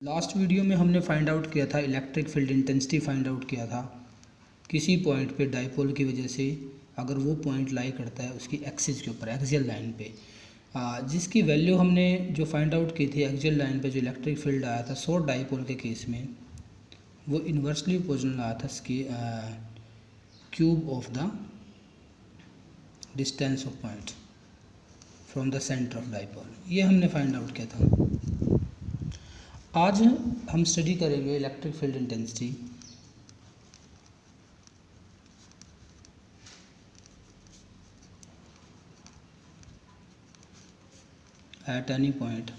Last video में हमने find out किया था electric field intensity find out किया था किसी पॉइंट पे डाइपोल की वजह से अगर वो पॉइंट लाई करता है उसकी एक्सिस के ऊपर एक्सियल लाइन पे जिसकी वैल्यू हमने जो फाइंड आउट की थी एक्सियल लाइन पे जो इलेक्ट्रिक फील्ड आया था शॉर्ट डाइपोल के केस में वो इन्वर्सली प्रोपोर्शनल आया था इसकी cube of the distance of point from the centre of dipole. ये हमने फाइंड आउट किया था। आज हम स्टडी करेंगे electric field intensity at any point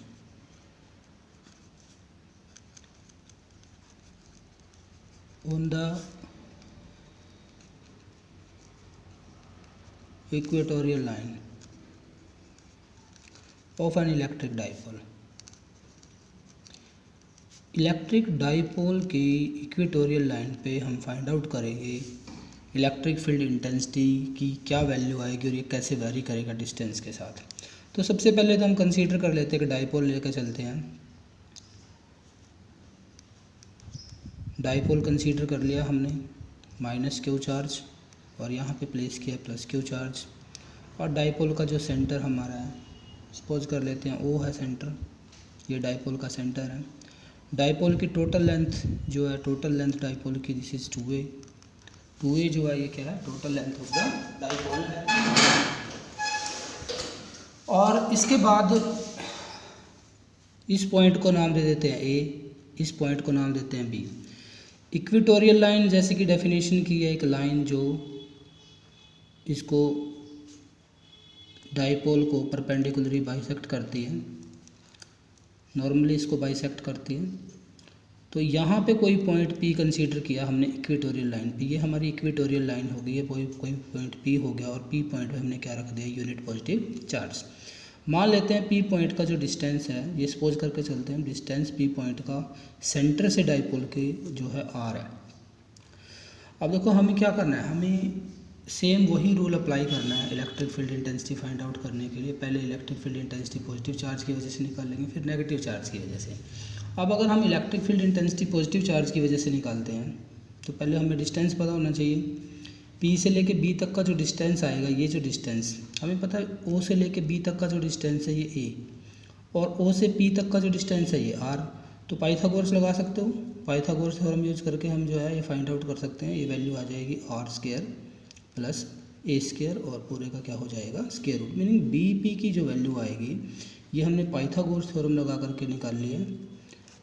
on the equatorial line of an electric dipole. Electric dipole की इक्वेटोरियल लाइन पे हम फाइंड आउट करेंगे इलेक्ट्रिक फील्ड इंटेंसिटी की क्या वैल्यू आएगी और ये कैसे वेरी करेगा डिस्टेंस के साथ। तो सबसे पहले तो हम कंसीडर कर लेते हैं कि डाइपोल लेकर चलते हैं। डाइपोल कंसीडर कर लिया हमने, माइनस क्यू चार्ज और यहाँ पे प्लेस किया प्लस क्यू चार्ज। और डाइपोल का जो सेंटर हमारा है सपोज कर लेते हैं ओ है सेंटर, ये डाइपोल का सेंटर है। डाइपोल की टोटल लेंथ जो है, टोटल लेंथ डाइपोल की दिस इज 2a। 2a जो है ये क्या है, total length of the dipole है। और इसके बाद इस पॉइंट को नाम दे देते हैं a, इस पॉइंट को नाम देते हैं b। इक्वेटोरियल लाइन जैसे कि डेफिनेशन की है एक लाइन जो इसको डाइपोल को परपेंडिकुलरली बाइसेक्ट करती है, नॉर्मली इसको बाइसेक्ट करती है। तो यहाँ पे कोई पॉइंट P कंसीडर किया हमने इक्वेटोरियल लाइन पे, ये हमारी इक्वेटोरियल लाइन हो गई है, कोई पॉइंट P हो गया और P पॉइंट पे हमने क्या रख दिया, यूनिट पॉजिटिव चार्ज। मान लेते हैं P पॉइंट का जो डिस्टेंस है, ये सपोज करके चलते हैं डिस्टेंस P पॉइंट का सेंटर से डाइपोल के जो है R है। अब देखो हमें क्या करना है, हमें सेम वही रूल अप्लाई करना है electric field intensity find out करने के लिए। पहले electric field intensity positive charge की वजह से निकालेंगे, फिर नेगेटिव चार्ज की वजह से। अब अगर हम electric field intensity positive charge की वजह से निकालते हैं तो पहले हमें डिस्टेंस पता होना चाहिए। P से लेके B तक का जो डिस्टेंस आएगा, ये जो डिस्टेंस हमें पता है, O से लेके B तक का जो डिस्टेंस है ये A, और O से P तक का जो डिस्टेंस है ये R। तो पाइथागोरस लगा सकते हो, पाइथागोरस थ्योरम यूज करके हम जो है ये फाइंड आउट कर सकते हैं। ये वैल्यू आ जाएगी R² प्लस A² और पूरे का क्या हो जाएगा, स्क्वायर रूट। मीनिंग BP की जो वैल्यू आएगी ये हमने पाइथागोरस थ्योरम लगा करके निकाल लिया,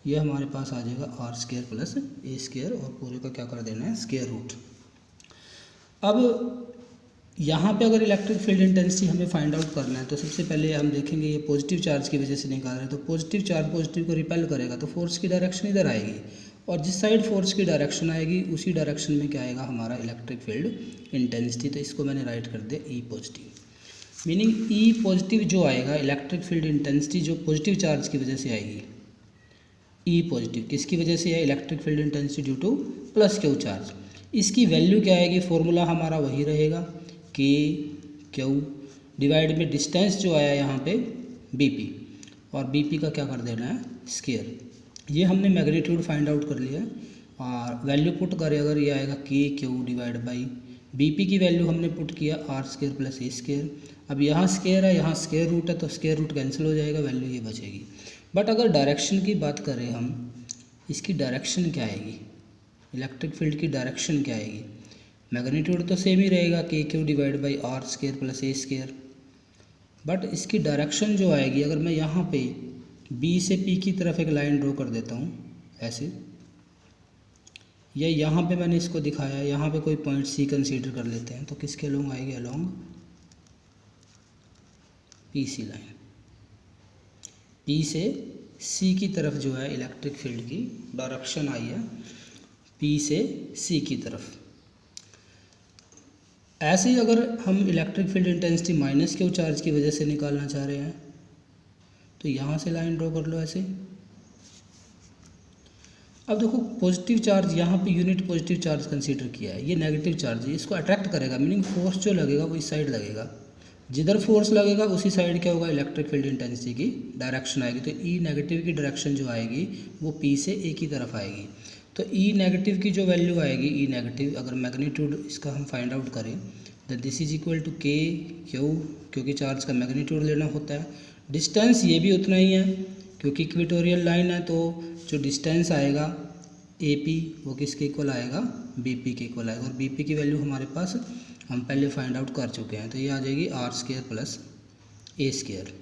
ये हमारे पास आ जाएगा R² प्लस A² और पूरे का क्या कर देना है, स्क्वायर रूट। अब यहाँ पे अगर इलेक्ट्रिक फील्ड इंटेंसिटी हमें फाइंड आउट करना है तो सबसे पहले हम देखेंगे ये पॉजिटिव चार्ज की वजह से निकाल रहे हैं, तो पॉजिटिव चार्ज पॉजिटिव को रिपेल करेगा तो फोर्स की डायरेक्शन इधर आएगी, और जिस साइड फोर्स की डायरेक्शन आएगी उसी डायरेक्शन में क्या आएगा हमारा इलेक्ट्रिक फील्ड इंटेंसिटी। तो इसको मैंने राइट कर दिया E positive. Meaning E positive जो आएगा इलेक्ट्रिक फील्ड इंटेंसिटी जो पॉजिटिव चार्ज की वजह से आएगी, E पॉजिटिव किसकी वजह से है, electric field intensity due two plus Q charge. इसकी वैल्यू क्या आएगी, फॉर्मूला हमारा वही रहेगा K Q डिवाइड में डिस्टेंस जो आया यहाँ पे BP, और BP का क्या कर देना है, स्क्वायर। ये हमने मैग्नीट्यूड फाइंड आउट कर लिया और वैल्यू पुट करें अगर ये आएगा K Q divide by BP की वैल्यू हमने पुट किया R² प्लस A²। अब यहाँ स्क्वायर है, यहाँ स्क्वायर रूट है, तो स्क्वायर रूट कैंसिल हो जाएगा, वैल्यू ये बचेगी। बट अगर डायरेक्शन की बात करें हम, इसकी डायरेक्शन क्या आएगी, इलेक्ट्रिक फील्ड की डायरेक्शन क्या आएगी, मैग्नीट्यूड तो सेम ही रहेगा K Q divide by R² plus A², but इसकी डायरेक्शन जो आएगी, अगर मैं यहाँ पे B से P की तरफ एक लाइन ड्रॉ कर देता हूँ ऐसे, या यहाँ पे मैंने इसको दिखाया, यहाँ पे कोई पॉइंट C कंसीडर कर लेते हैं, तो किसके अलोंग आएगी, अलोंग PC लाइन। P से C की तरफ जो है इलेक्ट्रिक फील्ड की डायरेक्शन आई है P से C की तरफ। ऐसे ही अगर हम electric field intensity minus Q charge की वजह से निकालना चाह रहे हैं तो यहाँ से लाइन ड्रॉ कर लो ऐसे। अब देखो पॉजिटिव चार्ज यहाँ पे यूनिट पॉजिटिव चार्ज कंसीडर किया है, ये नेगेटिव चार्ज है, इसको अट्रैक्ट करेगा, मीनिंग फोर्स जो लगेगा वो इस साइड लगेगा। जिधर फोर्स लगेगा उसी साइड क्या होगा, इलेक्ट्रिक फील्ड इंटेंसिटी की डायरेक्शन आएगी। तो ई नेगेटिव की डायरेक्शन जो आएगी वो पी से ए की तरफ आएगी। तो ई नेगेटिव की जो वैल्यू आएगी, ई नेगेटिव अगर मैग्नीट्यूड इसका हम फाइंड आउट करें, that this is equal to k q, क्योंकि चार्ज का मैग्नीट्यूड लेना होता है। डिस्टेंस ये भी उतना ही है क्योंकि इक्वेटोरियल लाइन है, तो जो डिस्टेंस आएगा ए पी वो किसके इक्वल आएगा, बी पी के इक्वल आएगा। और बी पी की वैल्यू हमारे पास हम पहले फाइंड आउट कर चुके हैं, तो ये आ जाएगी r square plus a square,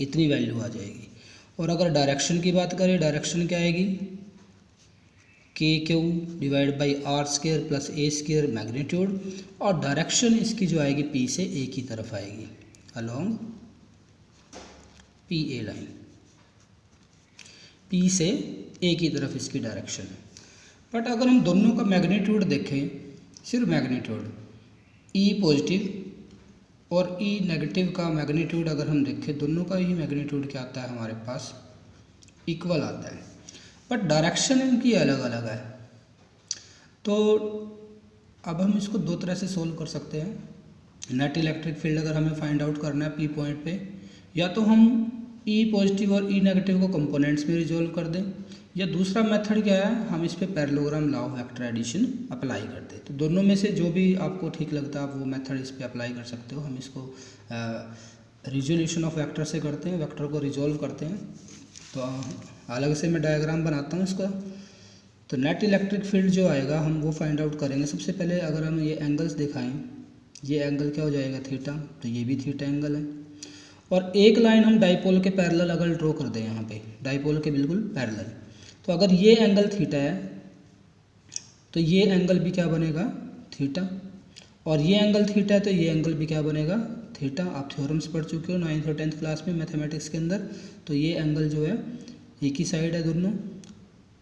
इतनी वैल्यू आ जाएगी। और अगर डायरेक्शन की बात करें, डायरेक्शन क्या आएगी, k q divide by r square plus a square magnitude, और डायरेक्शन इसकी जो आएगी पी से ए की तरफ आएगी along p a line, p से ए की तरफ इसकी डायरेक्शन है। बट अगर हम दोनों का मैग्नीट्यूड देखें, सिर्फ मैग्नीट्यूड ई पॉजिटिव और ई नेगेटिव का मैग्नीट्यूड अगर हम देखें, दोनों का ही मैग्नीट्यूड क्या आता है हमारे पास, इक्वल आता है, बट डायरेक्शन इनकी अलग अलग है। तो अब हम इसको दो तरह से सोल्व कर सकते हैं। नेट इलेक्ट्रिक फील्ड अगर हमें फाइंड आउट करना है पी पॉइंट पे, या तो हम ई पॉजिटिव और ई नेगेटिव को कंपोनेंट्स में रिजोल्व कर दें, या दूसरा मेथड क्या है, हम इस पे parallelogram law of vector addition apply कर दें। तो दोनों में से जो भी आपको ठीक लगता है आप वो मेथड इस पे अप्लाई कर सकते हो। हम इसको रिजोल्यूशन ऑफ वेक्टर से करते हैं, वेक्टर को रिजोल्व करते हैं। तो अलग से मैं डायग्राम बनाता हूँ इसका। तो नेट इलेक्ट्रिक फील्ड जो आएगा हम वो फाइंड आउट करेंगे। सबसे पहले अगर हम ये एंगल्स दिखाएं, ये एंगल क्या हो जाएगा, थीटा, तो ये भी थीटा एंगल है। और एक लाइन हम डाइपोल के पैरेलल अगर ड्रॉ कर दें, यहाँ पे डाइपोल के बिल्कुल पैरेलल, तो अगर ये एंगल थीटा है तो ये एंगल भी क्या बनेगा, थीटा, और ये एंगल थीटा है तो ये एंगल भी क्या बनेगा, थीटा। आप थ्योरम्स पढ़ चुके हो 9th और 10th क्लास में मैथमेटिक्स के अंदर। तो ये एंगल जो है एक ही साइड है दोनों,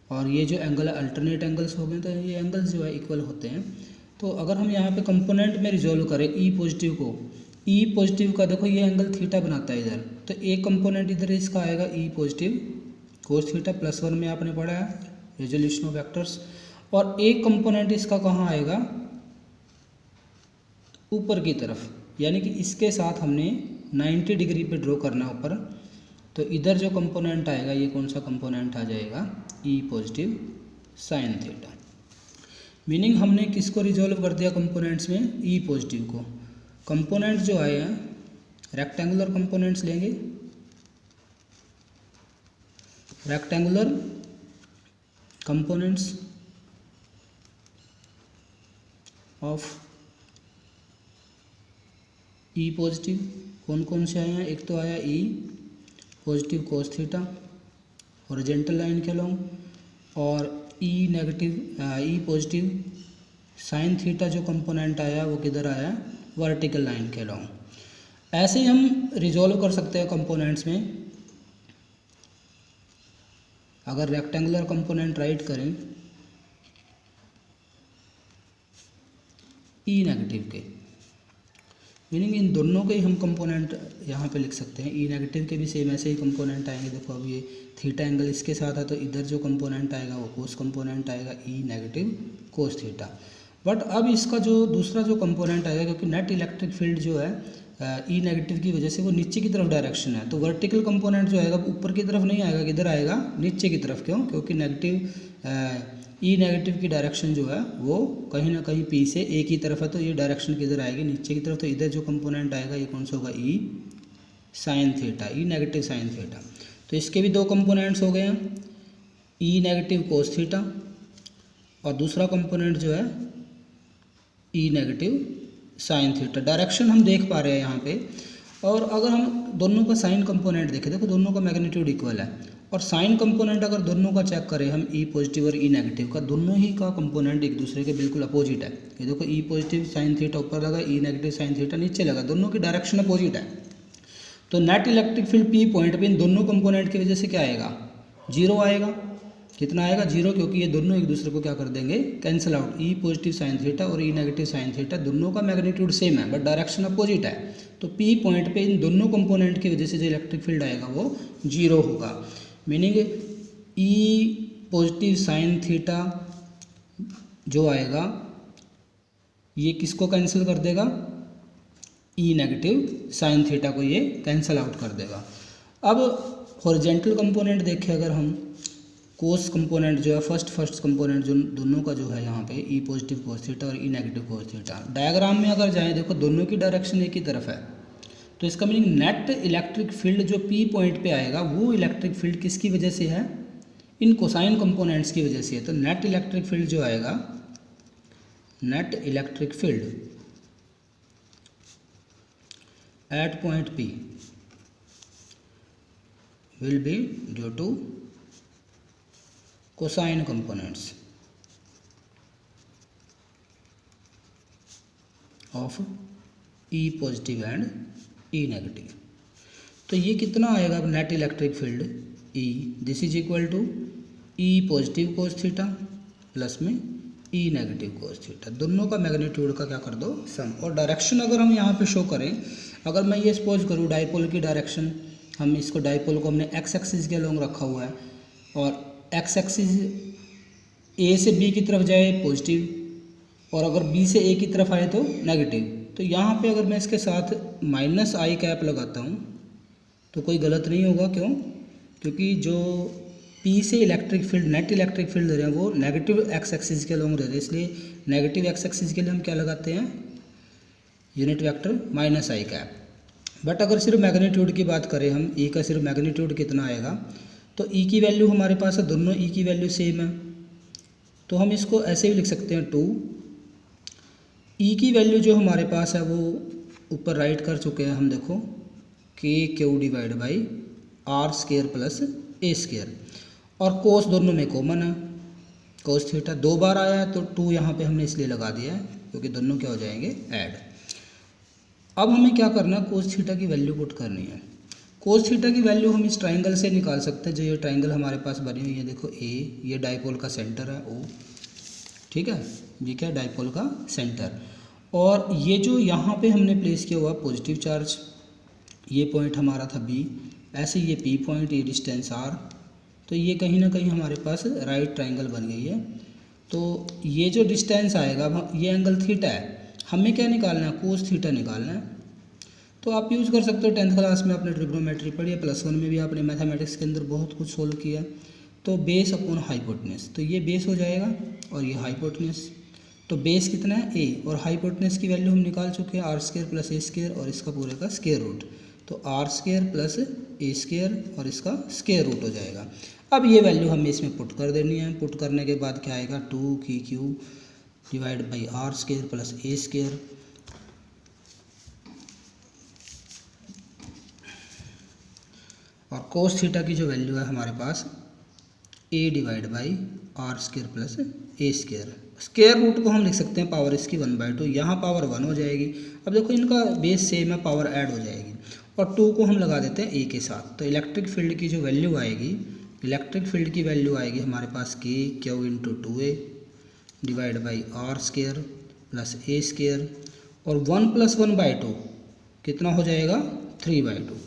और ये जो एंगल है अल्टरनेट एंगल्स हो गए, तो ये एंगल्स जो है इक्वल होते हैं। तो अगर हम यहाँ पे कंपोनेंट में रिजोल्व करें ई पॉजिटिव को, ई पॉजिटिव का देखो ये एंगल थीटा बनाता है इधर, तो एक कंपोनेंट इधर इसका आएगा ई पॉजिटिव कोस थीटा, +1 में आपने पढ़ा है रिजोल्यूशन ऑफ वेक्टर्स। और एक कंपोनेंट इसका कहाँ आएगा, ऊपर की तरफ, यानी कि इसके साथ हमने 90 डिग्री पे ड्रॉ करना है ऊपर। तो इधर जो कंपोनेंट आएगा ये कौन सा कंपोनेंट आ जाएगा, ई पॉजिटिव साइन थीटा। मीनिंग हमने किसको रिजोल्व कर दिया कंपोनेंट्स में, ई पॉजिटिव को। कंपोनेंट जो आए हैं रेक्टेंगुलर कंपोनेंट्स लेंगे, rectangular components of E positive कौन कौन से आए हैं, एक तो आया E positive cos theta horizontal line के अलोंग, और E negative E positive sine theta जो कंपोनेंट आया वो किधर आया, वर्टिकल लाइन के अलोंग। ऐसे ही हम रिजोल्व कर सकते हैं कंपोनेंट्स में। अगर रेक्टेंगुलर कंपोनेंट राइट करें ई नेगेटिव के, मीनिंग इन दोनों के ही हम कंपोनेंट यहाँ पे लिख सकते हैं। ई नेगेटिव के भी सेम ऐसे ही कंपोनेंट आएंगे। देखो अब ये थीटा एंगल इसके साथ है तो इधर जो कंपोनेंट आएगा वो कोस कंपोनेंट आएगा, ई नेगेटिव कोस थीटा। बट अब इसका जो दूसरा जो कंपोनेंट आएगा, क्योंकि नेट इलेक्ट्रिक फील्ड जो है ई नेगेटिव की वजह से वो नीचे की तरफ डायरेक्शन है, तो वर्टिकल कंपोनेंट जो आएगा ऊपर की तरफ नहीं आएगा, किधर आएगा, नीचे की तरफ। क्यों, क्योंकि नेगेटिव ई नेगेटिव की डायरेक्शन जो है वो कहीं ना कहीं पी से ए की तरफ है, तो ये डायरेक्शन किधर आएगी, नीचे की तरफ। तो इधर जो कंपोनेंट आएगा ये कौन सा होगा, ई साइन थीटा, ई नेगेटिव साइन थीटा। तो इसके भी दो कंपोनेंट्स हो गए हैं, ई नेगेटिव कोस थीटा, और दूसरा कंपोनेंट जो है ई नेगेटिव साइन थीटा। डायरेक्शन हम देख पा रहे हैं यहाँ पे। और अगर हम दोनों का साइन कंपोनेंट देखें, देखो दोनों का मैग्नीट्यूड इक्वल है, और साइन कंपोनेंट अगर दोनों का चेक करें हम, ई पॉजिटिव और ई नेगेटिव का, दोनों ही का कंपोनेंट एक दूसरे के बिल्कुल अपोजिट है। ये देखो ई पॉजिटिव साइन थीटा ऊपर लगा, ई नेगेटिव साइन थीटा नीचे लगा, दोनों की डायरेक्शन अपोजिट है। तो net electric field P point पे इन दोनों कंपोनेंट की वजह से क्या आएगा, जीरो आएगा। कितना आएगा, जीरो, क्योंकि ये दोनों एक दूसरे को क्या कर देंगे, कैंसिल आउट। ई पॉजिटिव साइन थीटा और ई नेगेटिव साइन थीटा दोनों का मैग्नीट्यूड सेम है बट डायरेक्शन अपोजिट है। तो पी पॉइंट पे इन दोनों कंपोनेंट की वजह से जो इलेक्ट्रिक फील्ड आएगा वो जीरो होगा। मीनिंग ई पॉजिटिव साइन थीटा जो आएगा ये किसको कैंसिल कर देगा, ई नेगेटिव साइन थीटा को ये कैंसिल आउट कर देगा। अब हॉरिजेंटल कंपोनेंट देखें अगर हम, कोस कंपोनेंट जो है फर्स्ट कंपोनेंट जो दोनों का जो है यहाँ पे ई पॉजिटिव कोस थीटा और E negative cos theta, diagram में अगर जाएं देखो दोनों की डायरेक्शन एक ही तरफ है, तो इसका मीनिंग नेट इलेक्ट्रिक फील्ड जो पी पॉइंट पे आएगा वो इलेक्ट्रिक फील्ड किसकी वजह से है, इन कोसाइन कंपोनेंट्स की वजह से है। तो नेट इलेक्ट्रिक फील्ड जो आएगा, net electric field at point p will be due to cosine components of E positive and e negative. तो ये कितना आएगा net electric field e, this is equal to e positive cos theta plus में e negative cos theta, दोनों का magnitude का क्या कर दो सम। और डायरेक्शन अगर हम यहाँ पे शो करें, अगर मैं ये सपोज करूँ डाइपोल की डायरेक्शन, हम इसको डाइपोल को हमने एक्स एक्सिस के अलोंग रखा हुआ है और एक्स एक्सिस ए से बी की तरफ जाए पॉजिटिव और अगर बी से ए की तरफ आए तो नेगेटिव। तो यहाँ पे अगर मैं इसके साथ माइनस आई कैप लगाता हूँ तो कोई गलत नहीं होगा, क्यों? क्योंकि जो पी से electric field net electric field दे रहे हैं वो नेगेटिव एक्स एक्सिस के अलोंग दे रहे हैं, इसलिए नेगेटिव एक्स एक्सिस के लिए हम क्या लगाते हैं, unit vector minus I cap. But अगर सिर्फ मैग्नीट्यूड की बात करें हम, ई का सिर्फ मैग्नीट्यूड कितना आएगा, तो ई की वैल्यू हमारे पास है, दोनों ई की वैल्यू सेम है, तो हम इसको ऐसे भी लिख सकते हैं 2। ई की वैल्यू जो हमारे पास है वो ऊपर राइट कर चुके हैं हम, देखो k q divide by r square plus a square, और कोस दोनों में कॉमन है, कोस थीटा 2 बार आया है तो 2 यहाँ पे हमने इसलिए लगा दिया है क्योंकि दोनों क्या हो जाएंगे ऐड। अब हमें क्या करना है, कोस थीटा की वैल्यू पुट करनी है। कोस थीटा की वैल्यू हम इस ट्राइंगल से निकाल सकते हैं, जो ये ट्राइंगल हमारे पास बनी हुई है, देखो ए, ये डाइपोल का सेंटर है ओ, ठीक है, ये क्या डाइपोल का सेंटर, और ये जो यहाँ पे हमने प्लेस किया हुआ पॉजिटिव चार्ज, ये पॉइंट हमारा था बी, ऐसे ये पी पॉइंट, ये डिस्टेंस आर, तो ये कहीं ना कहीं हमारे पास राइट ट्राइंगल बन गई है। तो ये जो डिस्टेंस आएगा, अब ये एंगल थीटा है, हमें क्या निकालना है, कोस थीटा निकालना है। तो आप यूज़ कर सकते हो 10th क्लास में आपने ट्रिग्नोमेट्री पढ़ी है, +1 में भी आपने मैथमेटिक्स के अंदर बहुत कुछ सोल्व किया। तो बेस अपॉन हाइपोटेनस, तो ये बेस हो जाएगा और ये हाइपोटेनस, तो बेस कितना है ए, और हाइपोटेनस की वैल्यू हम निकाल चुके हैं r square plus a square और इसका पूरे का स्क्वायर रूट, तो r square plus a square और इसका स्क्वायर रूट हो जाएगा। अब ये वैल्यू हमें इसमें पुट कर देनी है, पुट करने के बाद क्या आएगा, 2 की q divide by r square plus a square, और कोस थीटा की जो वैल्यू है हमारे पास a divide by r square plus a square, square root को हम लिख सकते हैं पावर इसकी 1/2, यहाँ पावर 1 हो जाएगी। अब देखो इनका बेस सेम है, पावर ऐड हो जाएगी, और 2 को हम लगा देते हैं ए के साथ। तो इलेक्ट्रिक फील्ड की जो वैल्यू आएगी, इलेक्ट्रिक फील्ड की वैल्यू आएगी हमारे पास k q into 2a divide by r square plus a square, और 1 + 1/2 कितना हो जाएगा, 3/2।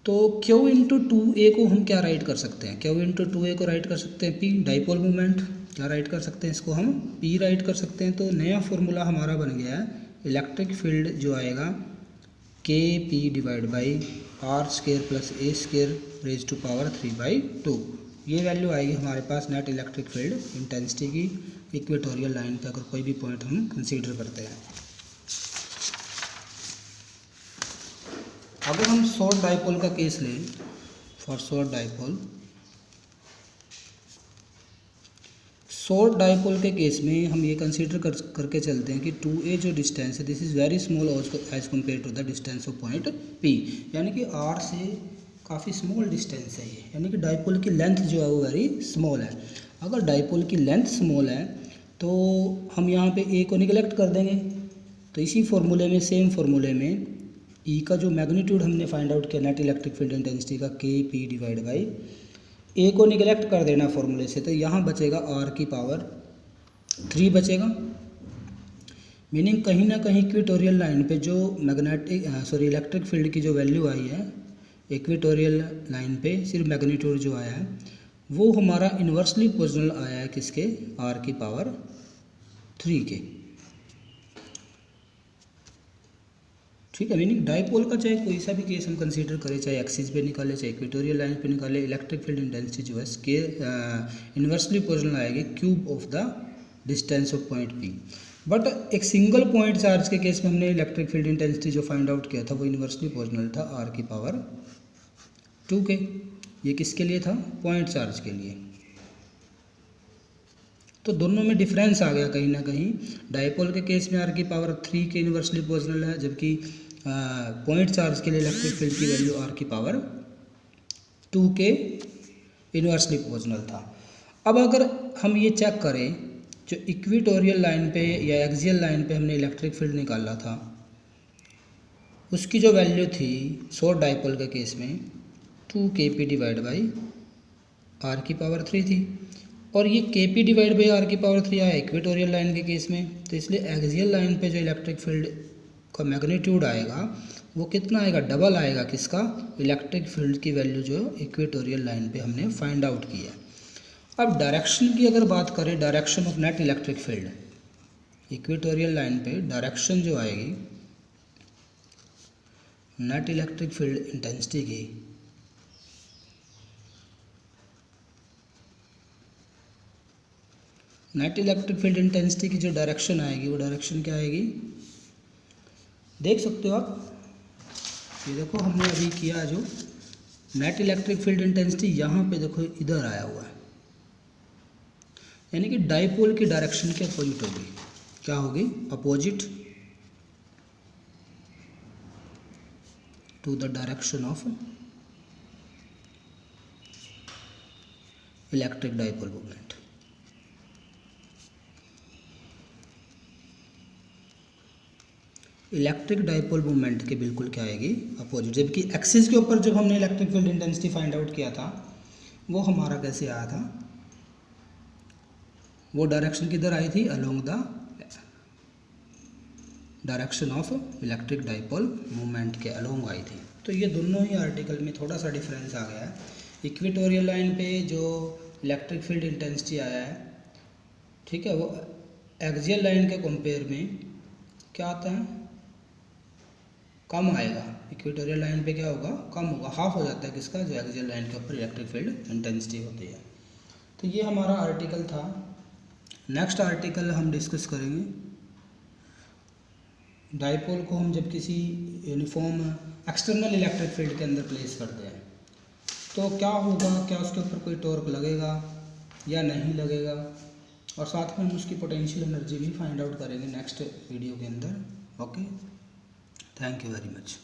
तो Q इंटू 2a को हम क्या राइट कर सकते हैं, Q इंटू 2a को राइट कर सकते हैं P, डाइपोल मूवमेंट, क्या राइट कर सकते हैं, इसको हम P राइट कर सकते हैं। तो नया फॉर्मूला हमारा बन गया है, इलेक्ट्रिक फील्ड जो आएगा k p divide by r square plus a square raise to power 3/2। ये वैल्यू आएगी हमारे पास नेट इलेक्ट्रिक फील्ड इंटेंसिटी की इक्वेटोरियल लाइन पे अगर कोई भी पॉइंट हम कंसीडर करते हैं। अगर हम शॉर्ट डाइपोल का केस लें, फॉर शॉर्ट डाइपोल के केस में हम ये कंसीडर करके चलते हैं कि 2a जो डिस्टेंस है, this is very small as compared to the distance of point p, यानी कि r से काफ़ी स्मॉल डिस्टेंस है ये, यानी कि डाइपोल की लेंथ जो है वो वेरी स्मॉल है। अगर डाइपोल की लेंथ स्मॉल है तो हम यहाँ पे a को निगलेक्ट कर देंगे, तो इसी फॉर्मूले में, सेम फॉर्मूले में E का जो मैग्नीट्यूड हमने फाइंड आउट किया नेट इलेक्ट्रिक फील्ड इंटेंसिटी का, के पी डिवाइड बाई ए को निगलेक्ट कर देना फॉर्मूले से, तो यहाँ बचेगा r की पावर 3 बचेगा। मीनिंग कहीं ना कहीं इक्वेटोरियल लाइन पे जो इलेक्ट्रिक फील्ड की जो वैल्यू आई है इक्वेटोरियल लाइन पे, सिर्फ मैग्नीट्यूड जो आया है वो हमारा इन्वर्सली प्रोपोर्शनल आया है किसके, r की पावर 3 के। ठीक है। मीनिंग डाइपोल का चाहे कोई सा भी केस हम कंसीडर करें, चाहे एक्सिस पे निकाले चाहे इक्वेटोरियल लाइन पे निकाले, इलेक्ट्रिक फील्ड इंटेंसिटी जो है इसके इन्वर्सली प्रोपोर्शनल आएगी cube of the distance of point P. But एक सिंगल पॉइंट चार्ज के केस में हमने इलेक्ट्रिक फील्ड इंटेंसिटी जो फाइंड आउट किया था वो इन्वर्सली प्रोपोर्शनल था आर की पावर 2 के। ये किसके लिए था? पॉइंट चार्ज के लिए। तो दोनों में डिफरेंस आ गया कहीं ना कहीं। डाइपोल के केस में आर की पावर 3 के इन्वर्सली प्रोपोर्शनल है, जबकि पॉइंट चार्ज के लिए इलेक्ट्रिक फील्ड की वैल्यू आर की पावर 2 के इन्वर्सली प्रोपोर्शनल था। अब अगर हम ये चेक करें, जो इक्वेटोरियल लाइन पे या एक्सियल लाइन पे हमने इलेक्ट्रिक फील्ड निकाला था उसकी जो वैल्यू थी शॉर्ट डाइपोल के केस में 2 kp डिवाइड बाई आर की पावर 3 थी, और ये kp डिवाइड बाई आर की पावर 3 आया इक्वेटोरियल लाइन के केस में। तो इसलिए एक्सियल लाइन पे जो इलेक्ट्रिक फील्ड का मैग्नीट्यूड आएगा वो कितना आएगा? डबल आएगा। किसका? इलेक्ट्रिक फील्ड की वैल्यू जो इक्वेटोरियल लाइन पे हमने फाइंड आउट की है। अब डायरेक्शन की अगर बात करें, direction of net electric field equatorial line पे डायरेक्शन जो आएगी नेट इलेक्ट्रिक फील्ड इंटेंसिटी की, नेट इलेक्ट्रिक फील्ड इंटेंसिटी की जो डायरेक्शन आएगी वो डायरेक्शन क्या आएगी? देख सकते हो आप, ये देखो हमने अभी किया जो नेट इलेक्ट्रिक फील्ड इंटेंसिटी यहाँ पे देखो इधर आया हुआ है, यानी कि डाइपोल की डायरेक्शन के अपोजिट होगी। क्या होगी? Opposite to the direction of electric dipole movement. Electric dipole movement के बिल्कुल क्या आएगी? अपोजिट। जबकि एक्सिस के ऊपर जब हमने electric field intensity find out किया था वो हमारा कैसे आया था? वो डायरेक्शन किधर आई थी? Along the direction of electric dipole movement के अलोंग आई थी। तो ये दोनों ही आर्टिकल में थोड़ा सा डिफरेंस आ गया है। इक्वेटोरियल लाइन पे जो इलेक्ट्रिक फील्ड इंटेंसिटी आया है, ठीक है, वो एक्सियल लाइन के कंपेयर में क्या आता है? कम आएगा। इक्वेटोरियल लाइन पे क्या होगा? कम होगा, हाफ हो जाता है किसका? जो एक्सियल लाइन के ऊपर इलेक्ट्रिक फील्ड इंटेंसिटी होती है। तो ये हमारा आर्टिकल था। नेक्स्ट आर्टिकल हम डिस्कस करेंगे डाइपोल को हम जब किसी यूनिफॉर्म एक्सटर्नल इलेक्ट्रिक फील्ड के अंदर प्लेस करते हैं तो क्या होगा, क्या उसके ऊपर कोई टॉर्क लगेगा या नहीं लगेगा, और साथ में हम उसकी पोटेंशियल एनर्जी भी फाइंड आउट करेंगे नेक्स्ट वीडियो के अंदर। Okay, thank you very much.